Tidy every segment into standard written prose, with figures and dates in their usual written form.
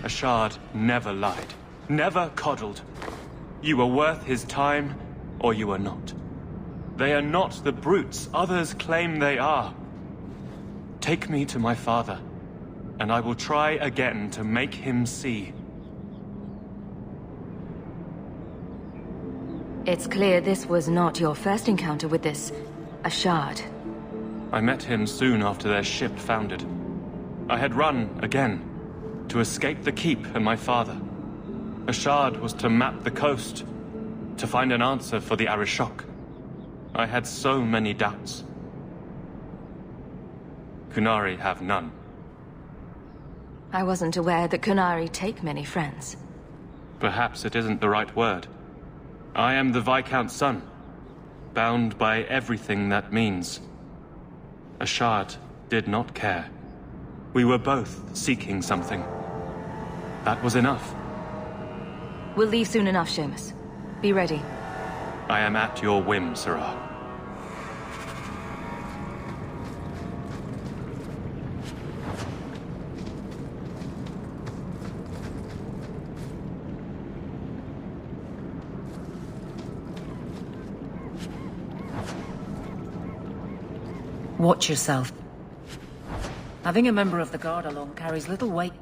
Ashard never lied, never coddled. You were worth his time, or you are not. They are not the brutes others claim they are. Take me to my father, and I will try again to make him see. It's clear this was not your first encounter with this Ashard. I met him soon after their ship foundered. I had run again, to escape the keep and my father. Ashard was to map the coast, to find an answer for the Arishok. I had so many doubts. Kunari have none. I wasn't aware that Kunari take many friends. Perhaps it isn't the right word. I am the Viscount's son, bound by everything that means. Ashard did not care. We were both seeking something. That was enough. We'll leave soon enough, Seamus. Be ready. I am at your whim, Sirrah. Watch yourself. Having a member of the guard along carries little weight.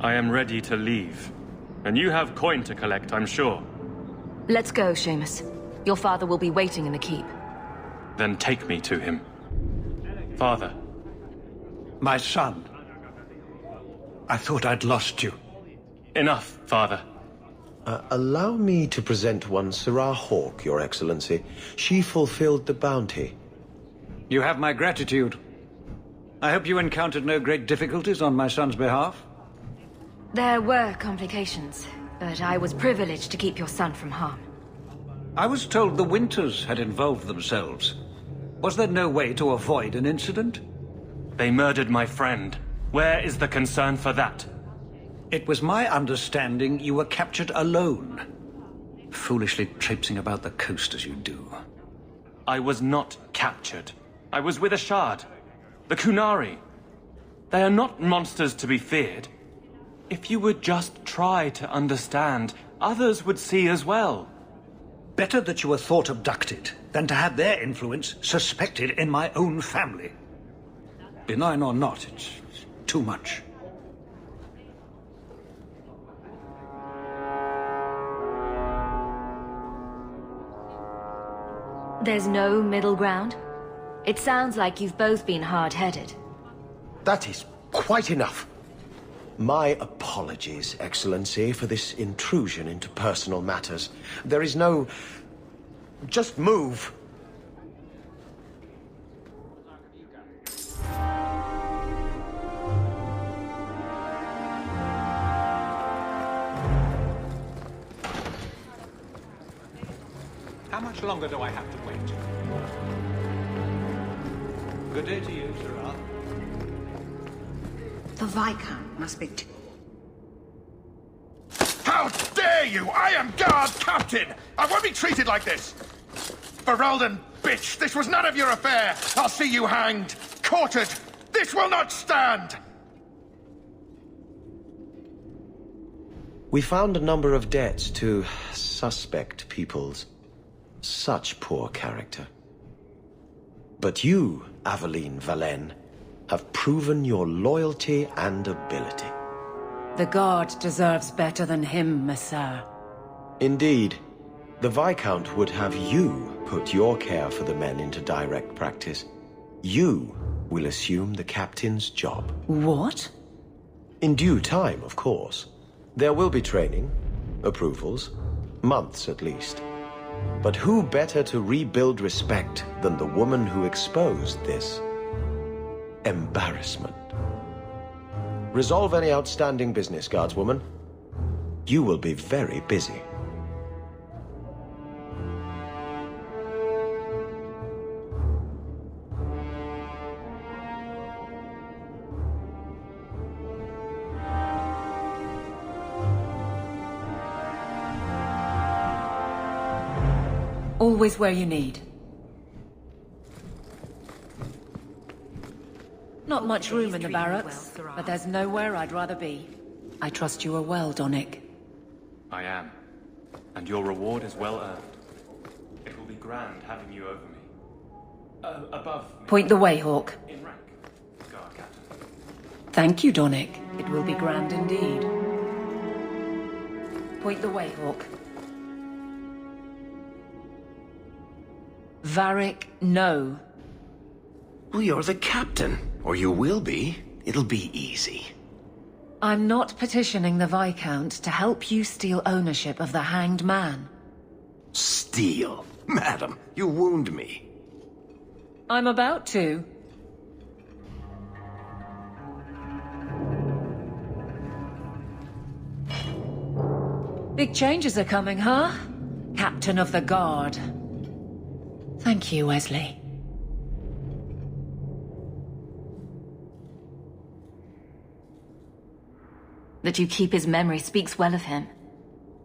I am ready to leave. And you have coin to collect, I'm sure. Let's go, Seamus. Your father will be waiting in the keep. Then take me to him. Father. My son. I thought I'd lost you. Enough, Father. Allow me to present one Sirrah Hawk, Your Excellency. She fulfilled the bounty. You have my gratitude. I hope you encountered no great difficulties on my son's behalf. There were complications, but I was privileged to keep your son from harm. I was told the Winters had involved themselves. Was there no way to avoid an incident? They murdered my friend. Where is the concern for that? It was my understanding you were captured alone. Foolishly traipsing about the coast as you do. I was not captured. I was with Ashard. The Kunari. They are not monsters to be feared. If you would just try to understand, others would see as well. Better that you were thought abducted than to have their influence suspected in my own family. Benign or not, it's too much. There's no middle ground? It sounds like you've both been hard-headed. That is quite enough. My apologies, Excellency, for this intrusion into personal matters. There is no... Just move. How much longer do I have to wait? Good day to you, Sirrah. The Viscount must be... How dare you! I am guard captain! I won't be treated like this! Ferelden, bitch! This was none of your affair! I'll see you hanged! Quartered! This will not stand! We found a number of debts to suspect peoples. Such poor character. But you, Aveline Valen, have proven your loyalty and ability. The guard deserves better than him, Messire. Indeed. The Viscount would have you put your care for the men into direct practice. You will assume the captain's job. What? In due time, of course. There will be training, approvals, months at least. But who better to rebuild respect than the woman who exposed this embarrassment? Resolve any outstanding business, guardswoman. You will be very busy. Always where you need. Not much room in the barracks, but there's nowhere I'd rather be. I trust you are well, Donick. I am. And your reward is well earned. It will be grand having you over me. Above me. Point the way, Hawk. In rank, guard captain. Thank you, Donick. It will be grand indeed. Point the way, Hawk. Varric, no. Well, you're the captain. Or you will be. It'll be easy. I'm not petitioning the Viscount to help you steal ownership of the Hanged Man. Steal? Madam, you wound me. I'm about to. Big changes are coming, huh? Captain of the Guard. Thank you, Wesley. That you keep his memory speaks well of him.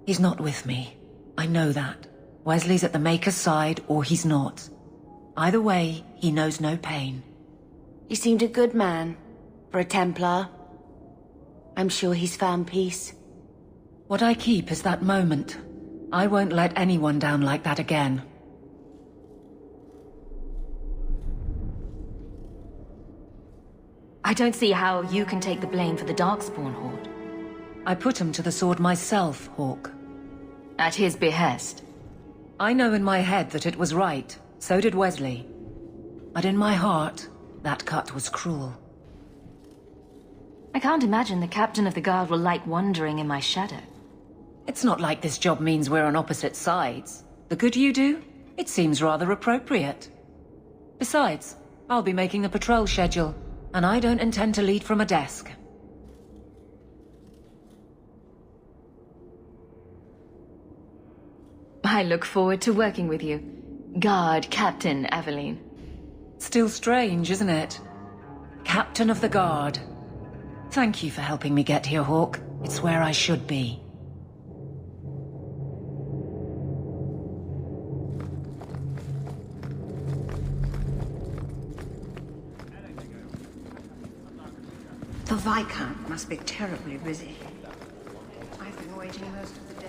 He's not with me. I know that. Wesley's at the Maker's side, or he's not. Either way, he knows no pain. He seemed a good man. For a Templar. I'm sure he's found peace. What I keep is that moment. I won't let anyone down like that again. I don't see how you can take the blame for the Darkspawn Horde. I put him to the sword myself, Hawk. At his behest. I know in my head that it was right. So did Wesley. But in my heart, that cut was cruel. I can't imagine the Captain of the Guard will like wandering in my shadow. It's not like this job means we're on opposite sides. The good you do, it seems rather appropriate. Besides, I'll be making the patrol schedule, and I don't intend to lead from a desk. I look forward to working with you. Guard Captain Aveline. Still strange, isn't it? Captain of the Guard. Thank you for helping me get here, Hawk. It's where I should be. The Viscount must be terribly busy. I've been waiting most of the day.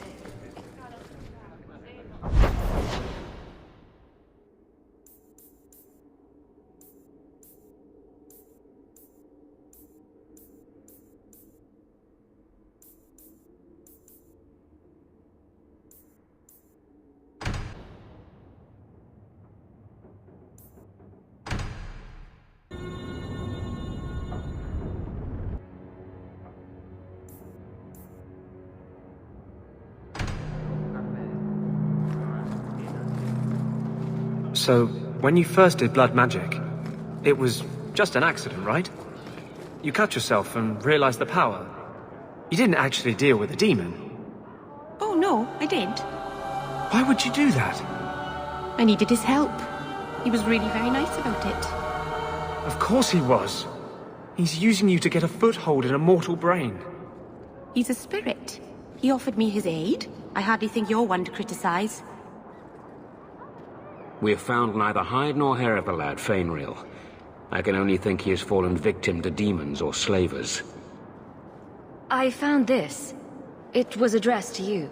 So, when you first did blood magic, it was just an accident, right? You cut yourself and realized the power. You didn't actually deal with a demon. Oh no, I did. Why would you do that? I needed his help. He was really very nice about it. Of course he was. He's using you to get a foothold in a mortal brain. He's a spirit. He offered me his aid. I hardly think you're one to criticize. We have found neither hide nor hair of the lad, Fainreal. I can only think he has fallen victim to demons or slavers. I found this. It was addressed to you.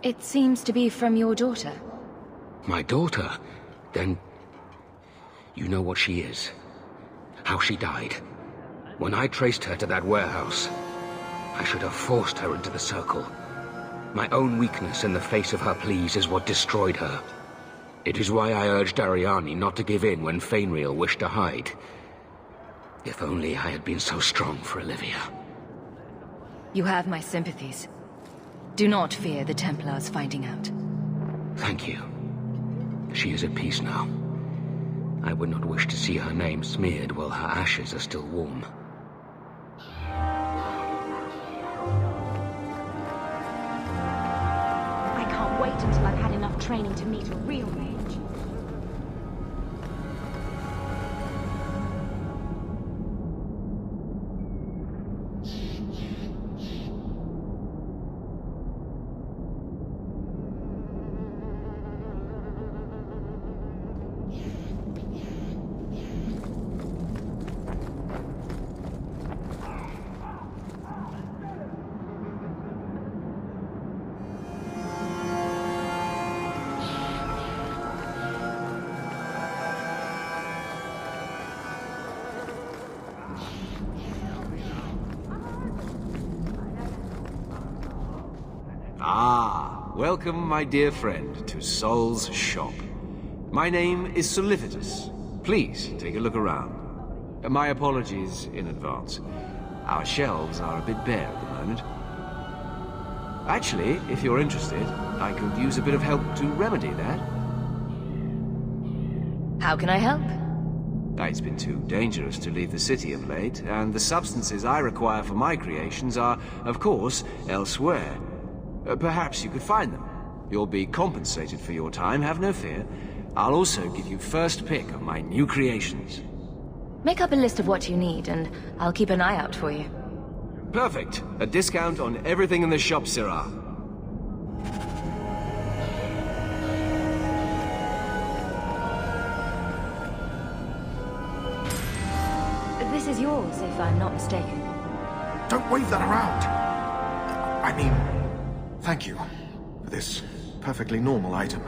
It seems to be from your daughter. My daughter? Then... you know what she is. How she died. When I traced her to that warehouse, I should have forced her into the circle. My own weakness in the face of her pleas is what destroyed her. It is why I urged Ariani not to give in when Fainreal wished to hide. If only I had been so strong for Olivia. You have my sympathies. Do not fear the Templars finding out. Thank you. She is at peace now. I would not wish to see her name smeared while her ashes are still warm. I can't wait until I've had enough training to meet a real mage. Ah, welcome, my dear friend, to Sol's shop. My name is Solicitus. Please, take a look around. My apologies in advance. Our shelves are a bit bare at the moment. Actually, if you're interested, I could use a bit of help to remedy that. How can I help? It's been too dangerous to leave the city of late, and the substances I require for my creations are, of course, elsewhere. Perhaps you could find them. You'll be compensated for your time, have no fear. I'll also give you first pick of my new creations. Make up a list of what you need, and I'll keep an eye out for you. Perfect. A discount on everything in the shop, Syrah. This is yours, if I'm not mistaken. Don't wave that around! I mean, thank you for this perfectly normal item.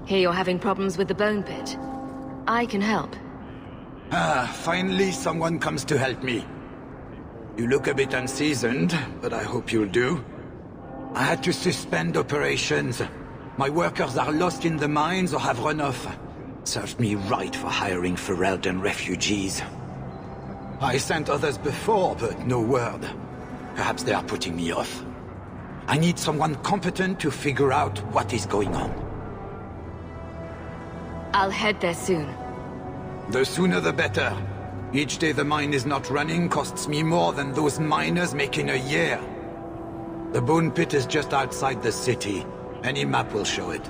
Hear you're having problems with the bone pit. I can help. Finally someone comes to help me. You look a bit unseasoned, but I hope you'll do. I had to suspend operations. My workers are lost in the mines or have run off. Served me right for hiring Ferelden refugees. I sent others before, but no word. Perhaps they are putting me off. I need someone competent to figure out what is going on. I'll head there soon. The sooner the better. Each day the mine is not running costs me more than those miners make in a year. The bone pit is just outside the city. Any map will show it.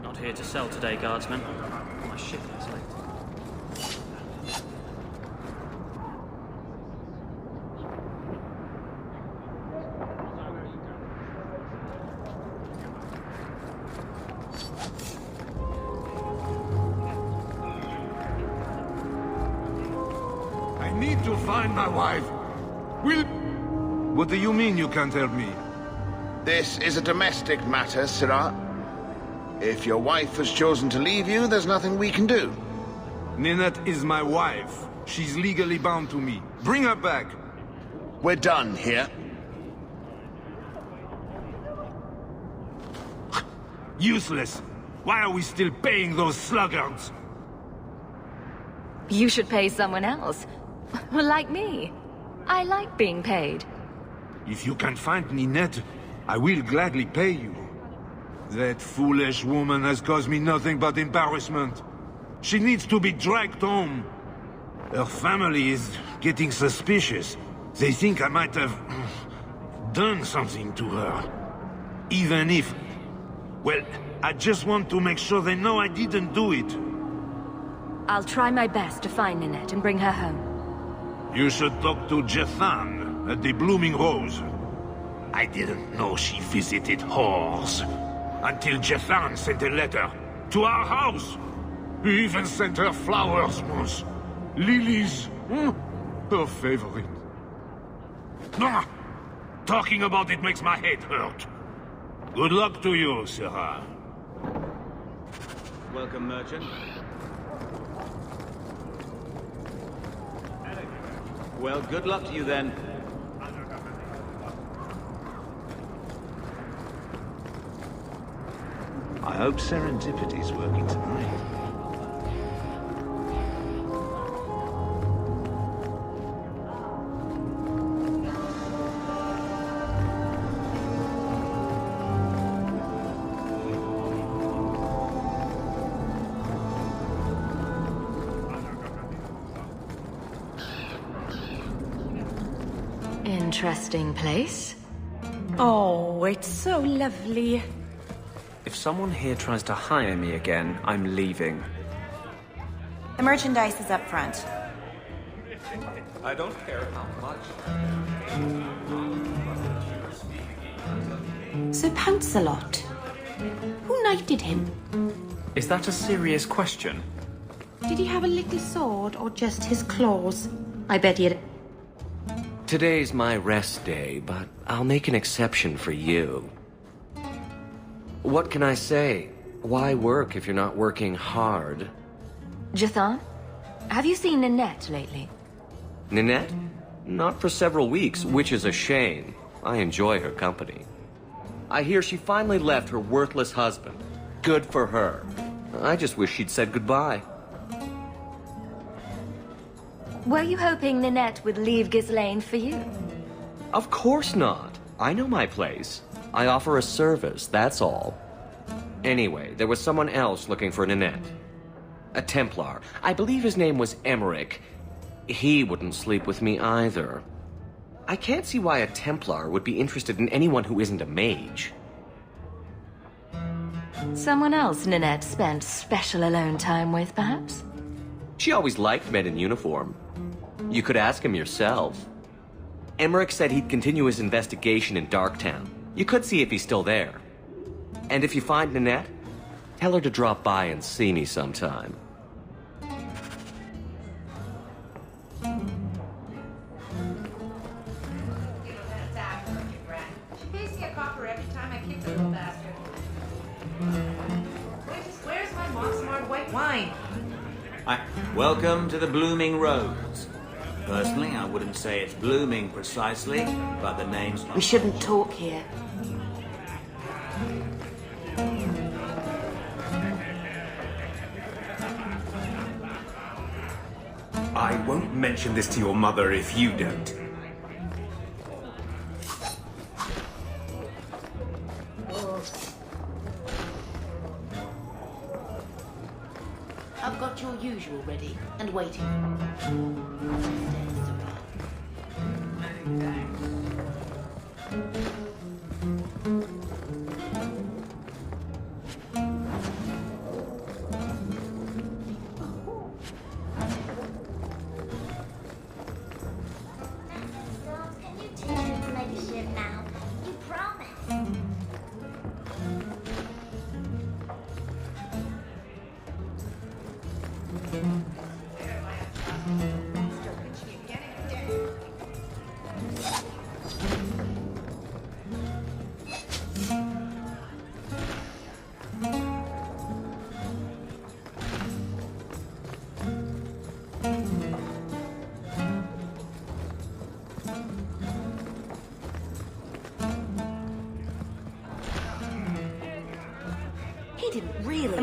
Not here to sell today, guardsman. My ship is late. I need to find my wife. What do you mean you can't help me? This is a domestic matter, Syrah. If your wife has chosen to leave you, there's nothing we can do. Ninette is my wife. She's legally bound to me. Bring her back. We're done here. Useless. Why are we still paying those sluggards? You should pay someone else. Like me. I like being paid. If you can find Ninette, I will gladly pay you. That foolish woman has caused me nothing but embarrassment. She needs to be dragged home. Her family is getting suspicious. They think I might have done something to her. Even if... well, I just want to make sure they know I didn't do it. I'll try my best to find Ninette and bring her home. You should talk to Jethan at the Blooming Rose. I didn't know she visited whores. Until Jethan sent a letter to our house. He even sent her flowers once. Lilies. Her favorite. Ah, talking about it makes my head hurt. Good luck to you, Sarah. Welcome, merchant. Well, good luck to you then. I hope Serendipity's working tonight. Interesting place. Oh, it's so lovely. If someone here tries to hire me again, I'm leaving. The merchandise is up front. I don't care how much. Sir Pouncelot. Who knighted him? Is that a serious question? Did he have a little sword or just his claws? I bet he had... Today's my rest day, but I'll make an exception for you. What can I say? Why work if you're not working hard? Jethan, have you seen Ninette lately? Ninette? Not for several weeks, which is a shame. I enjoy her company. I hear she finally left her worthless husband. Good for her. I just wish she'd said goodbye. Were you hoping Ninette would leave Ghislaine for you? Of course not. I know my place. I offer a service, that's all. Anyway, there was someone else looking for Ninette. A Templar. I believe his name was Emmerich. He wouldn't sleep with me either. I can't see why a Templar would be interested in anyone who isn't a mage. Someone else Ninette spent special alone time with, perhaps? She always liked men in uniform. You could ask him yourself. Emmerich said he'd continue his investigation in Darktown. You could see if he's still there. And if you find Ninette, tell her to drop by and see me sometime. She pays me a copper every time I kick the little bastard. Where's my Moxmart white wine? Welcome to the Blooming Rose. Personally, I wouldn't say it's blooming precisely, but the name's not... We shouldn't talk here. I won't mention this to your mother if you don't. I've got your usual ready and waiting.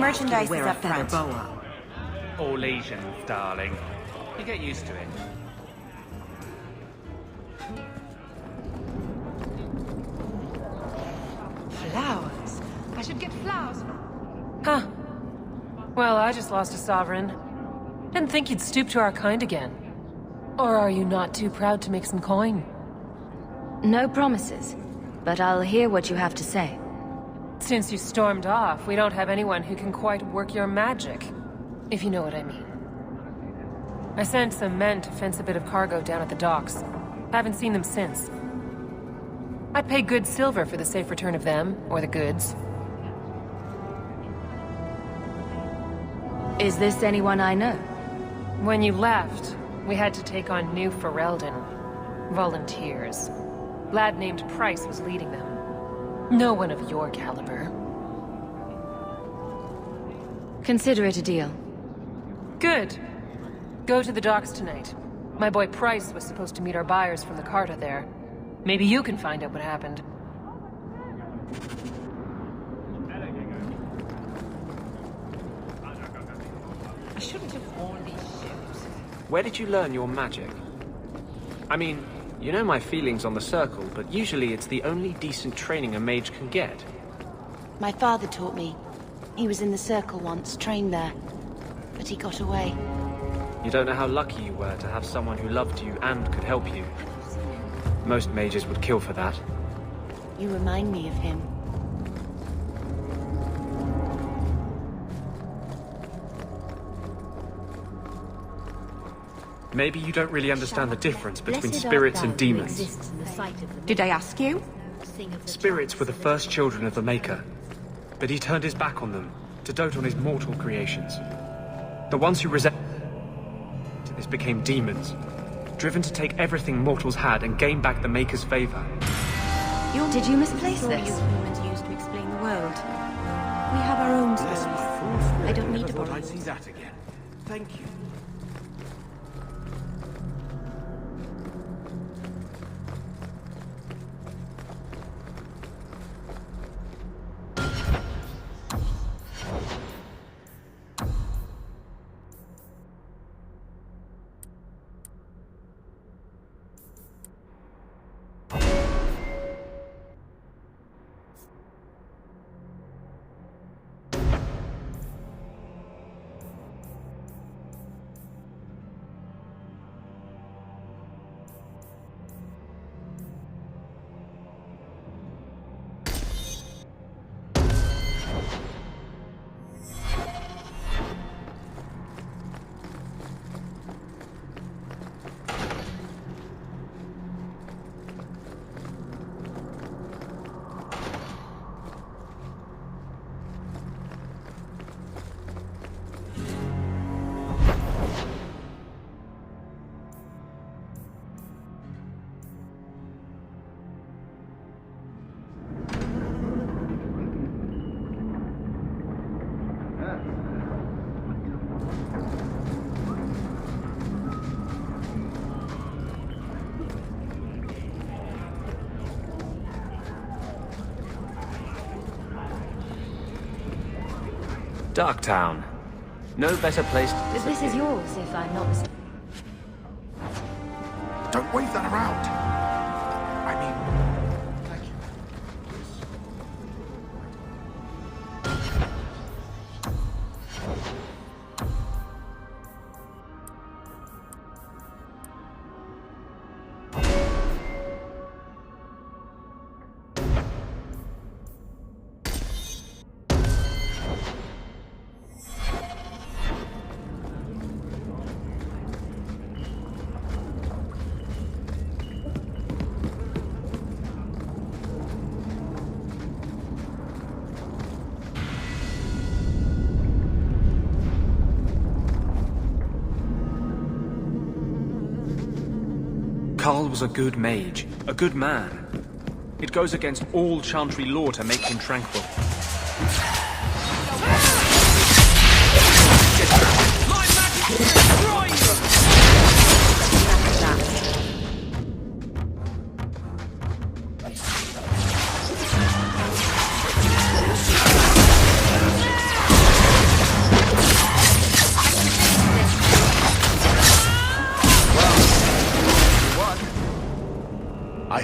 merchandise is up front. All Asians, darling. You get used to it. Flowers. I should get flowers. Huh. Well, I just lost a sovereign. Didn't think you'd stoop to our kind again. Or are you not too proud to make some coin? No promises, but I'll hear what you have to say. Since you stormed off, we don't have anyone who can quite work your magic, if you know what I mean. I sent some men to fence a bit of cargo down at the docks. Haven't seen them since. I'd pay good silver for the safe return of them, or the goods. Is this anyone I know? When you left, we had to take on New Ferelden. Volunteers. Lad named Price was leading them. No one of your caliber. Consider it a deal. Good. Go to the docks tonight. My boy Price was supposed to meet our buyers from the Carta there. Maybe you can find out what happened. I shouldn't have worn these shoes. Where did you learn your magic? I mean, you know my feelings on the Circle, but usually it's the only decent training a mage can get. My father taught me. He was in the Circle once, trained there. But he got away. You don't know how lucky you were to have someone who loved you and could help you. Most mages would kill for that. You remind me of him. Maybe you don't really understand the difference between spirits and demons. Did I ask you? Spirits were the first children of the Maker, but he turned his back on them to dote on his mortal creations. The ones who resent this became demons, driven to take everything mortals had and gain back the Maker's favor. Did you misplace Story this? humans use to explain the world. We have our own stories. I don't need to borrow I'd see yours. that again. Thank you. Darktown. No better place to disappear. This is yours, if I'm not mistaken. Don't wave that around. I mean, thank you. Carl was a good mage, a good man. It goes against all Chantry law to make him tranquil.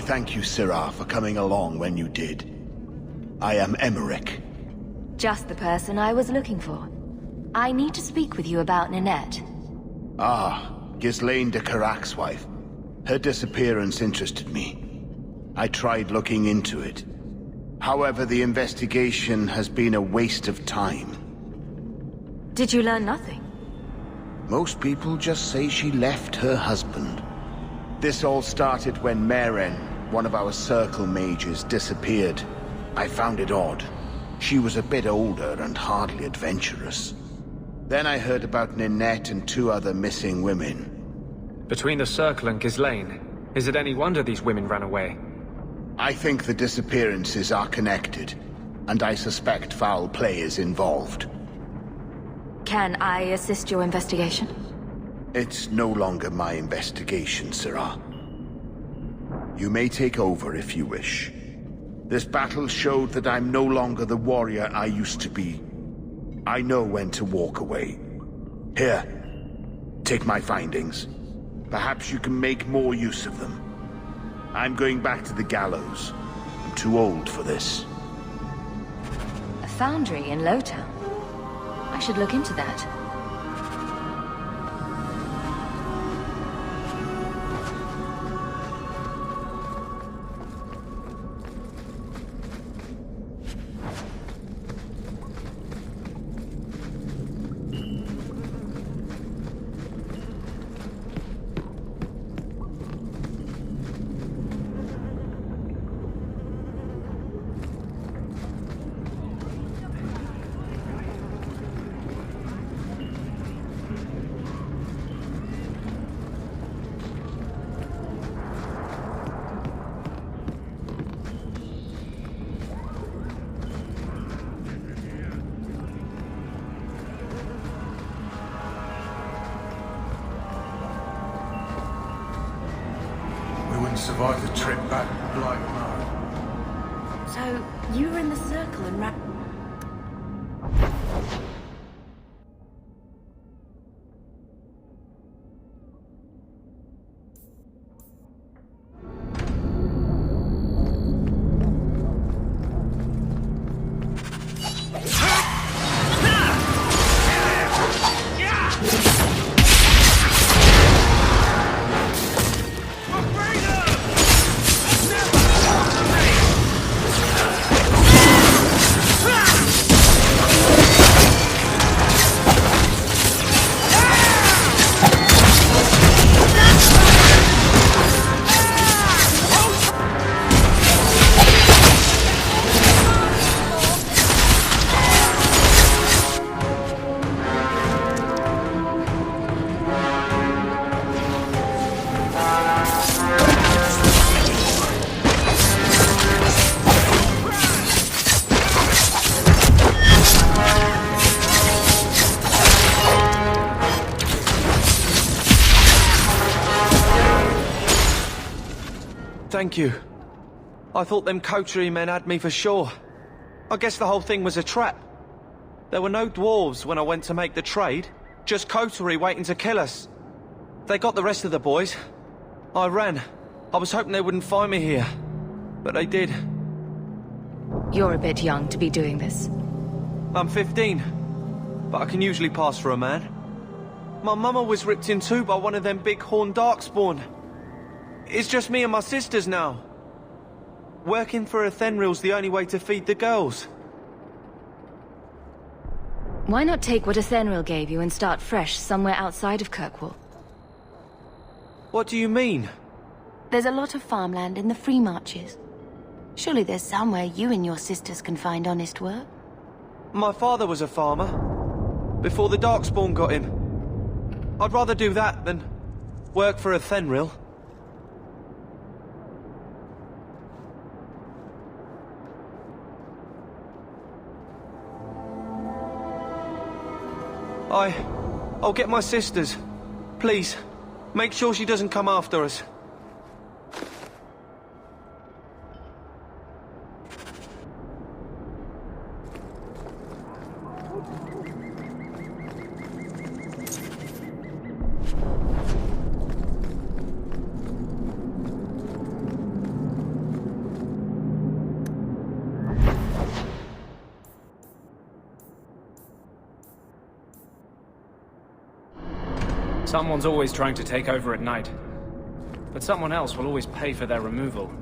thank you, Sirrah, for coming along when you did. I am Emmerich. Just the person I was looking for. I need to speak with you about Ninette. Ah, Ghislaine de Carac's wife. Her disappearance interested me. I tried looking into it. However, the investigation has been a waste of time. Did you learn nothing? Most people just say she left her husband. This all started when Maren, one of our circle mages, disappeared. I found it odd. She was a bit older and hardly adventurous. Then I heard about Ninette and 2 other missing women. Between the Circle and Ghislaine, is it any wonder these women ran away? I think the disappearances are connected, and I suspect foul play is involved. Can I assist your investigation? It's no longer my investigation, Sirrah. You may take over if you wish. This battle showed that I'm no longer the warrior I used to be. I know when to walk away. Here, take my findings. Perhaps you can make more use of them. I'm going back to the gallows. I'm too old for this. A foundry in Lowtown? I should look into that. Survived the trip back like mine. So, you were in the circle and Thank you. I thought them coterie men had me for sure. I guess the whole thing was a trap. There were no dwarves when I went to make the trade, just coterie waiting to kill us. They got the rest of the boys. I ran. I was hoping they wouldn't find me here, but they did. You're a bit young to be doing this. I'm 15, but I can usually pass for a man. My mama was ripped in two by one of them big horned darkspawn. It's just me and my sisters now. Working for a Thenril's the only way to feed the girls. Why not take what a Thenril gave you and start fresh somewhere outside of Kirkwall? What do you mean? There's a lot of farmland in the Free Marches. Surely there's somewhere you and your sisters can find honest work. My father was a farmer, before the Darkspawn got him. I'd rather do that than work for a Thenril. I'll get my sisters. Please, make sure she doesn't come after us. Someone's always trying to take over at night. But someone else will always pay for their removal.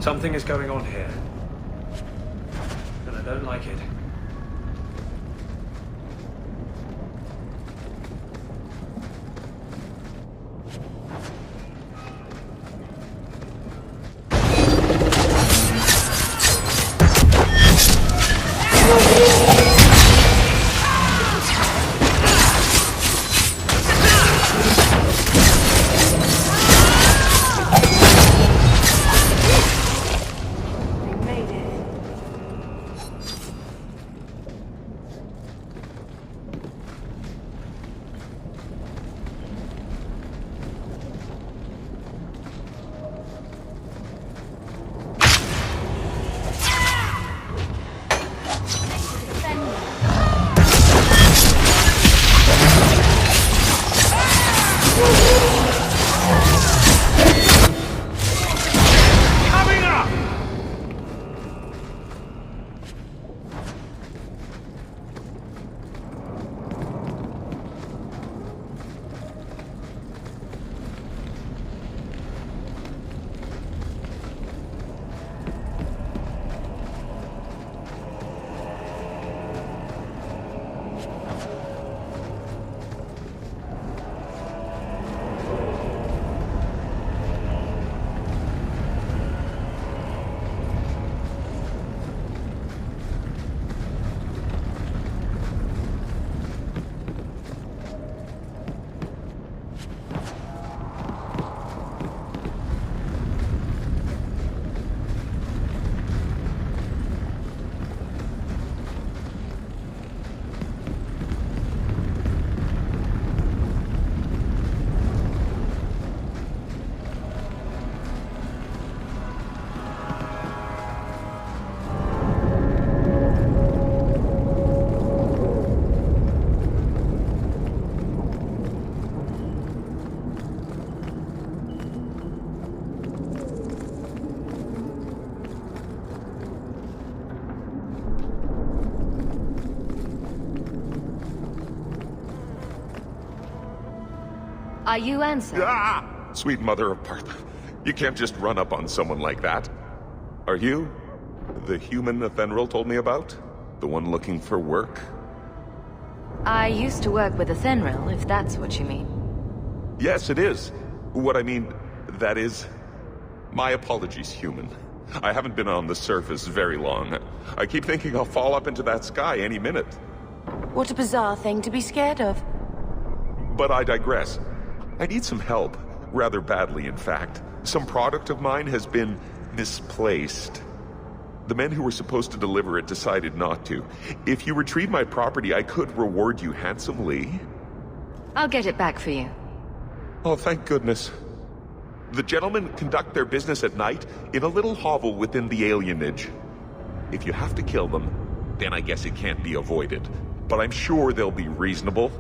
Something is going on here. And I don't like it. Are you Ansel? Ah! Sweet mother of Parth. You can't just run up on someone like that. Are you the human Athenril told me about? The one looking for work? I used to work with Athenril, if that's what you mean. Yes, it is. What I mean, that is... My apologies, human. I haven't been on the surface very long. I keep thinking I'll fall up into that sky any minute. What a bizarre thing to be scared of. But I digress. I need some help. Rather badly, in fact. Some product of mine has been misplaced. The men who were supposed to deliver it decided not to. If you retrieve my property, I could reward you handsomely. I'll get it back for you. Oh, thank goodness. The gentlemen conduct their business at night in a little hovel within the alienage. If you have to kill them, then I guess it can't be avoided. But I'm sure they'll be reasonable.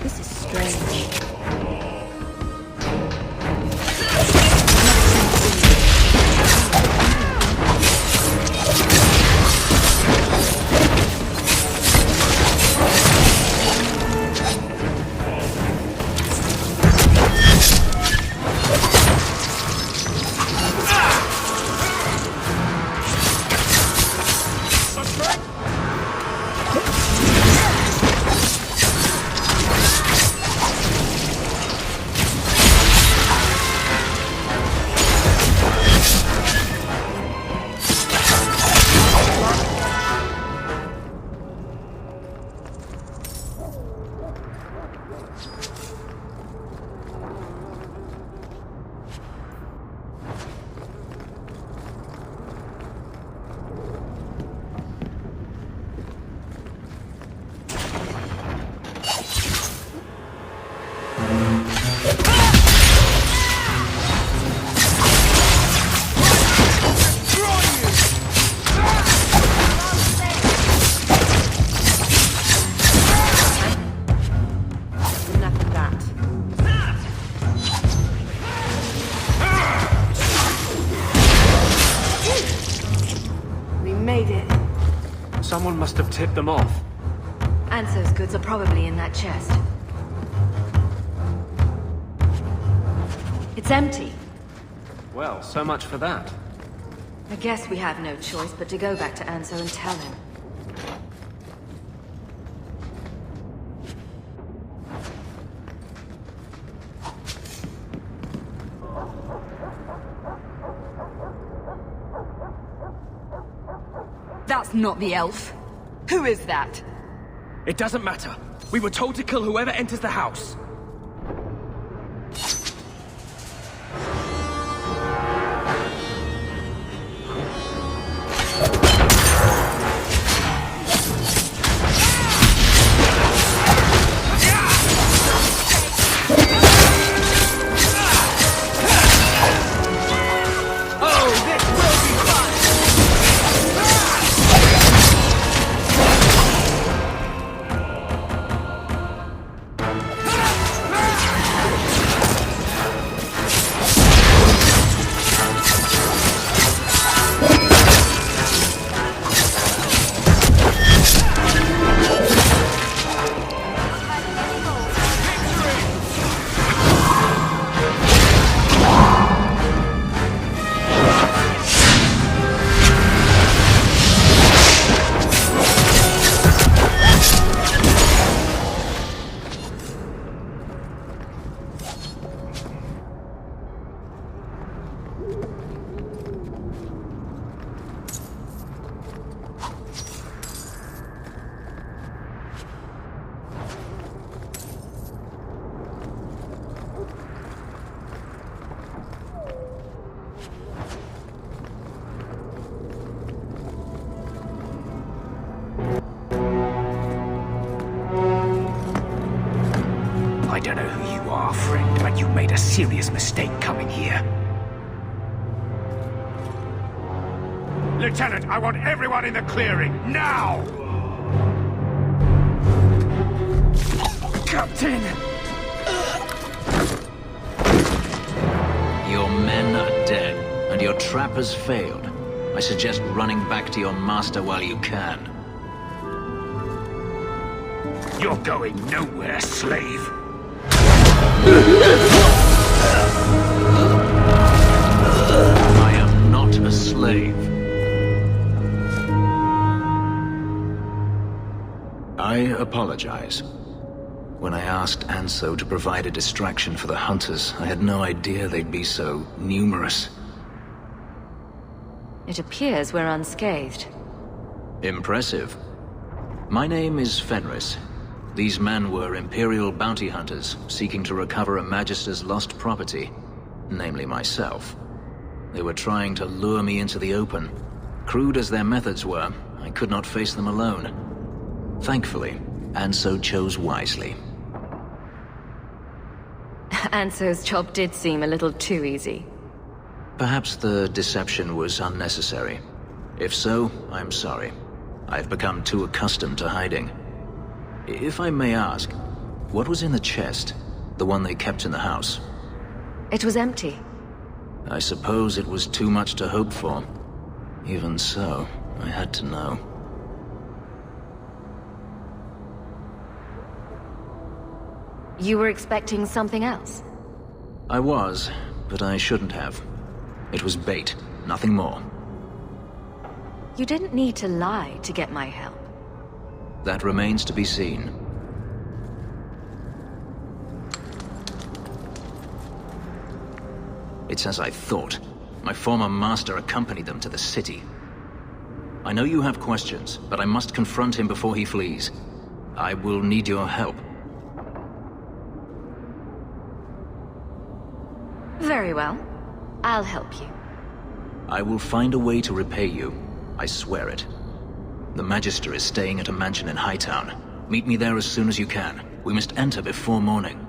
This is strange. Someone must have tipped them off. Anso's goods are probably in that chest. It's empty. Well, so much for that. I guess we have no choice but to go back to Anso and tell him. That's not the elf. Who is that? It doesn't matter. We were told to kill whoever enters the house. I don't know who you are, friend, but you made a serious mistake coming here. Lieutenant, I want everyone in the clearing, now! Captain! Your men are dead, and your trap has failed. I suggest running back to your master while you can. You're going nowhere, slave! I am not a slave. I apologize. When I asked Anso to provide a distraction for the hunters, I had no idea they'd be so numerous. It appears we're unscathed. Impressive. My name is Fenris. These men were Imperial bounty hunters, seeking to recover a Magister's lost property, namely myself. They were trying to lure me into the open. Crude as their methods were, I could not face them alone. Thankfully, Anso chose wisely. Anso's job did seem a little too easy. Perhaps the deception was unnecessary. If so, I'm sorry. I've become too accustomed to hiding. If I may ask, what was in the chest? The one they kept in the house? It was empty. I suppose it was too much to hope for. Even so, I had to know. You were expecting something else? I was, but I shouldn't have. It was bait, nothing more. You didn't need to lie to get my help. That remains to be seen. It's as I thought. My former master accompanied them to the city. I know you have questions, but I must confront him before he flees. I will need your help. Very well. I'll help you. I will find a way to repay you. I swear it. The Magister is staying at a mansion in Hightown. Meet me there as soon as you can. We must enter before morning.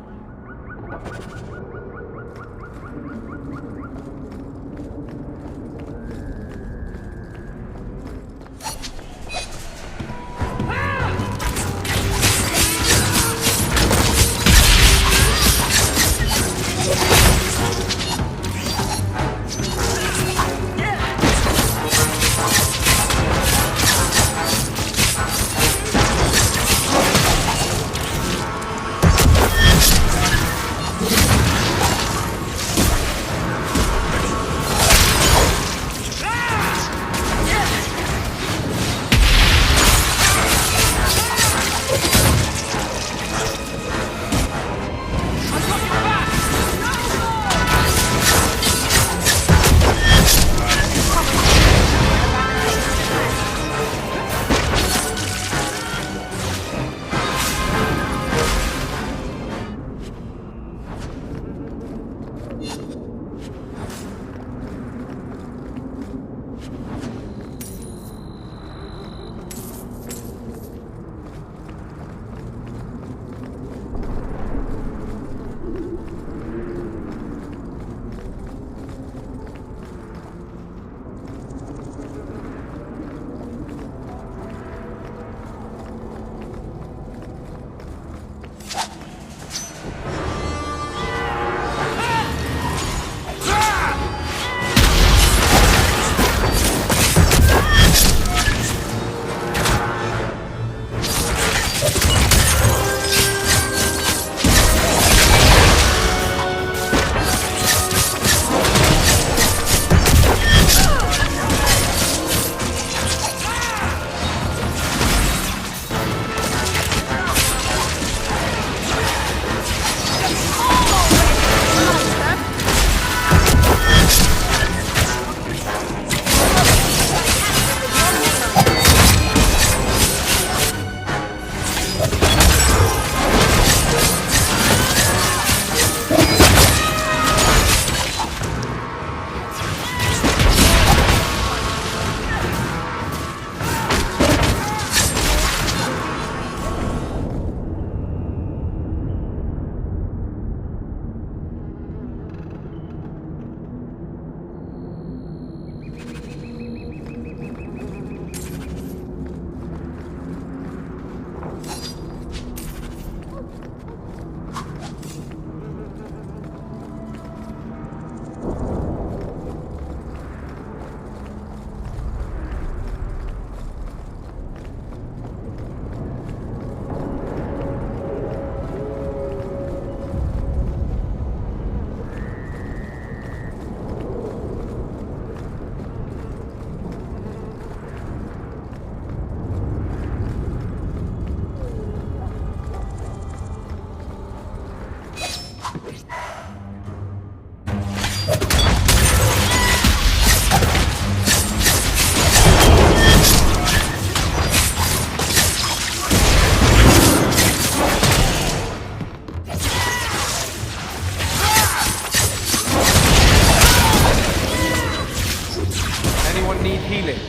healing.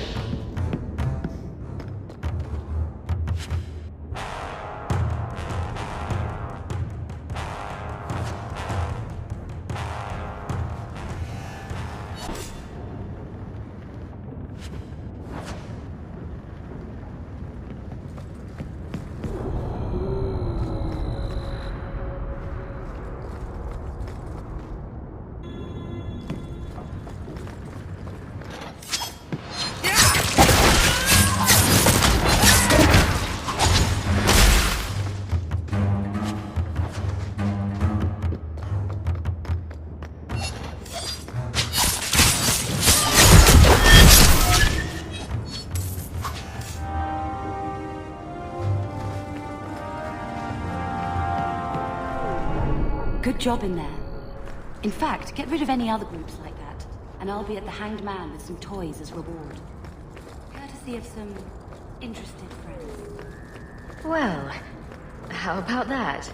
Good job in there. In fact, get rid of any other groups like that, and I'll be at the Hanged Man with some toys as reward. Courtesy of some interested friends. Well, how about that?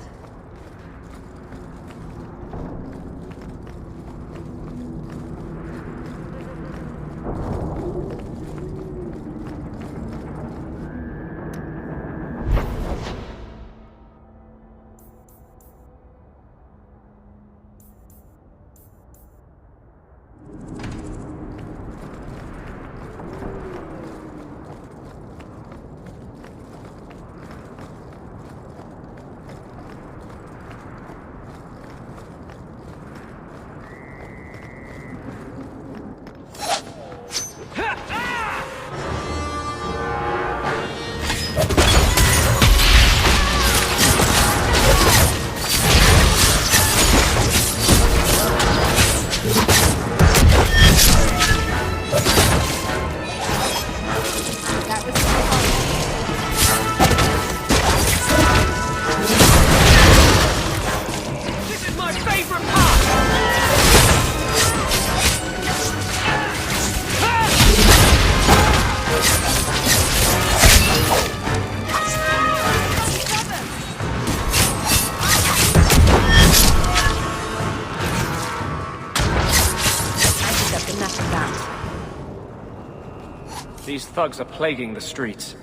These thugs are plaguing the streets.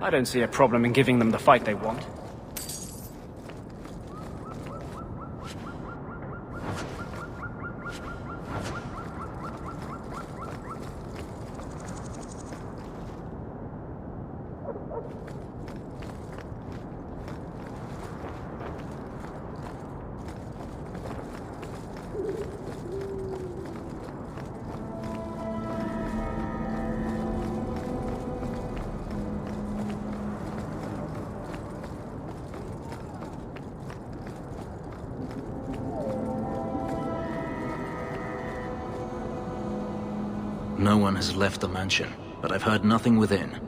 I don't see a problem in giving them the fight they want. No one has left the mansion, but I've heard nothing within.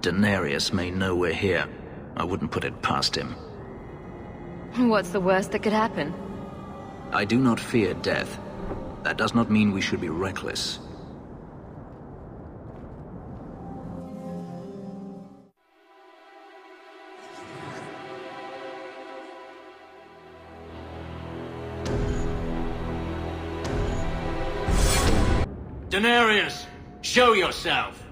Denarius may know we're here. I wouldn't put it past him. What's the worst that could happen? I do not fear death. That does not mean we should be reckless. Denarius, show yourself!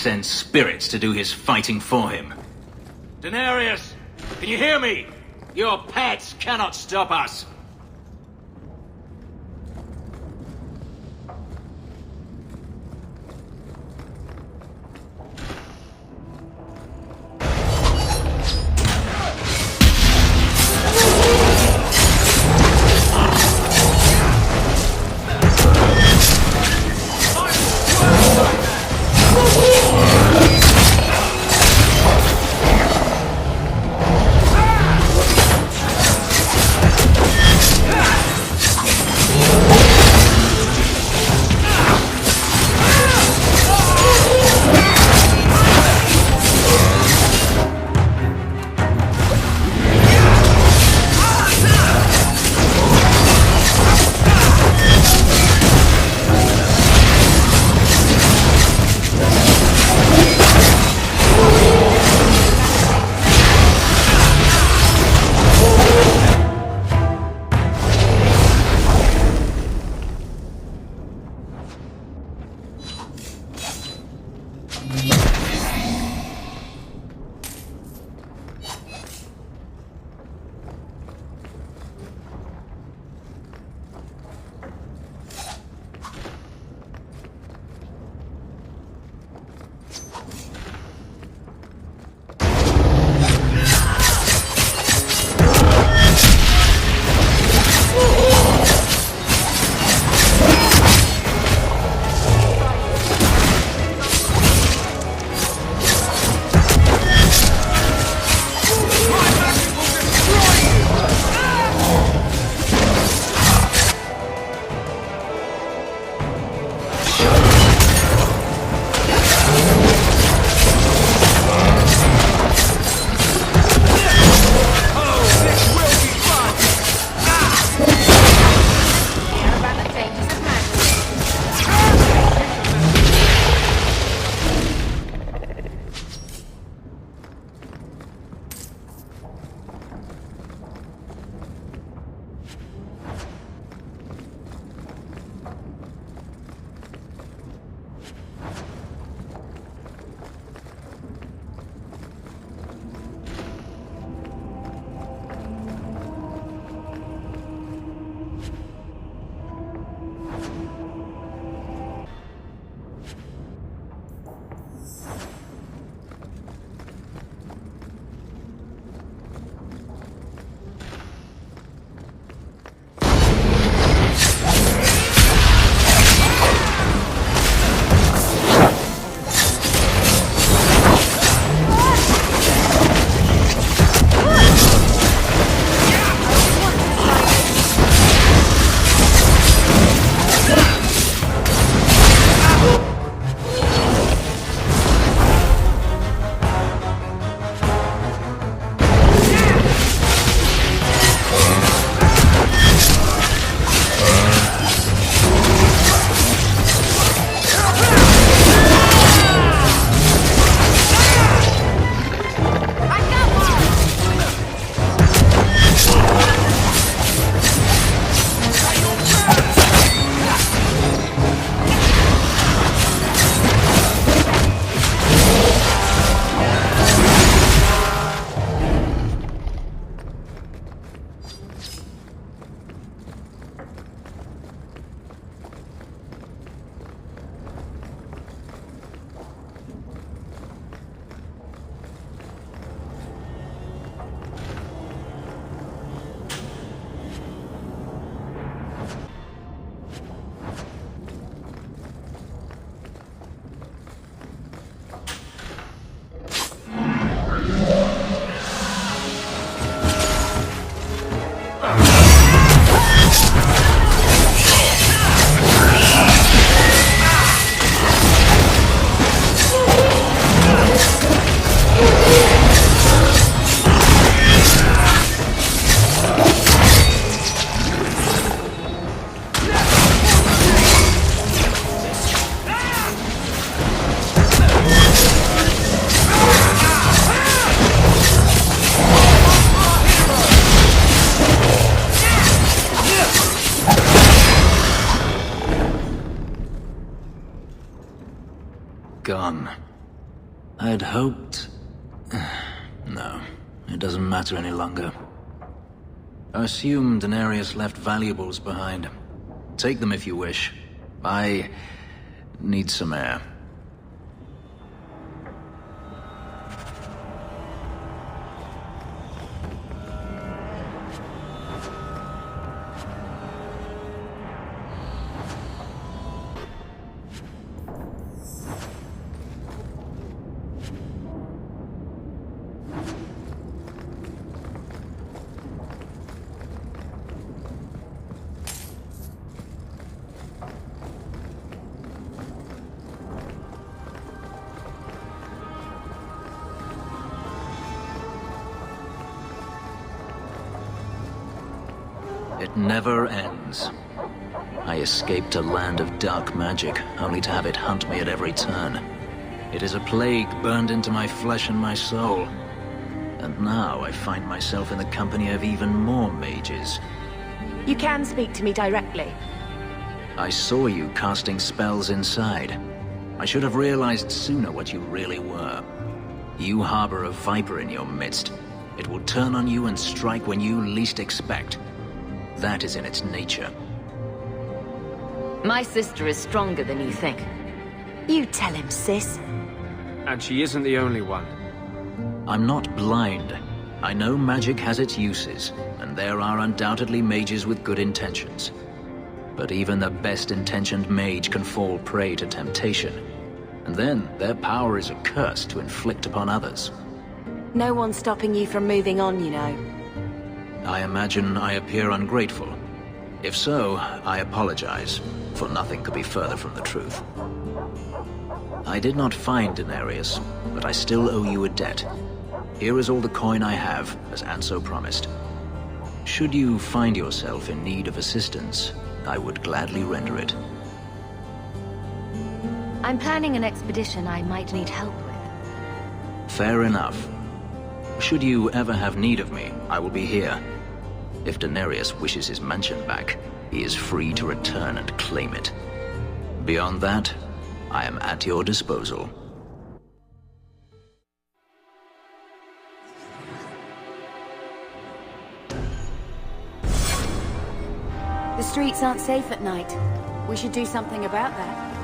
send spirits to do his fighting for him. Daenerys, can you hear me? Your pets cannot stop us. Gone. I'd hoped... No, it doesn't matter any longer. I assume Daenerys left valuables behind. Take them if you wish. I need some air. It never ends. I escaped a land of dark magic, only to have it hunt me at every turn. It is a plague burned into my flesh and my soul. And now I find myself in the company of even more mages. You can speak to me directly. I saw you casting spells inside. I should have realized sooner what you really were. You harbor a viper in your midst. It will turn on you and strike when you least expect. That is in its nature. My sister is stronger than you think. You tell him, sis. And she isn't the only one. I'm not blind. I know magic has its uses, and there are undoubtedly mages with good intentions. But even the best-intentioned mage can fall prey to temptation. And then their power is a curse to inflict upon others. No one's stopping you from moving on, you know. I imagine I appear ungrateful. If so, I apologize, for nothing could be further from the truth. I did not find Daenerys, but I still owe you a debt. Here is all the coin I have, as Anso promised. Should you find yourself in need of assistance, I would gladly render it. I'm planning an expedition I might need help with. Fair enough. Should you ever have need of me, I will be here. If Daenerys wishes his mansion back, he is free to return and claim it. Beyond that, I am at your disposal. The streets aren't safe at night. We should do something about that.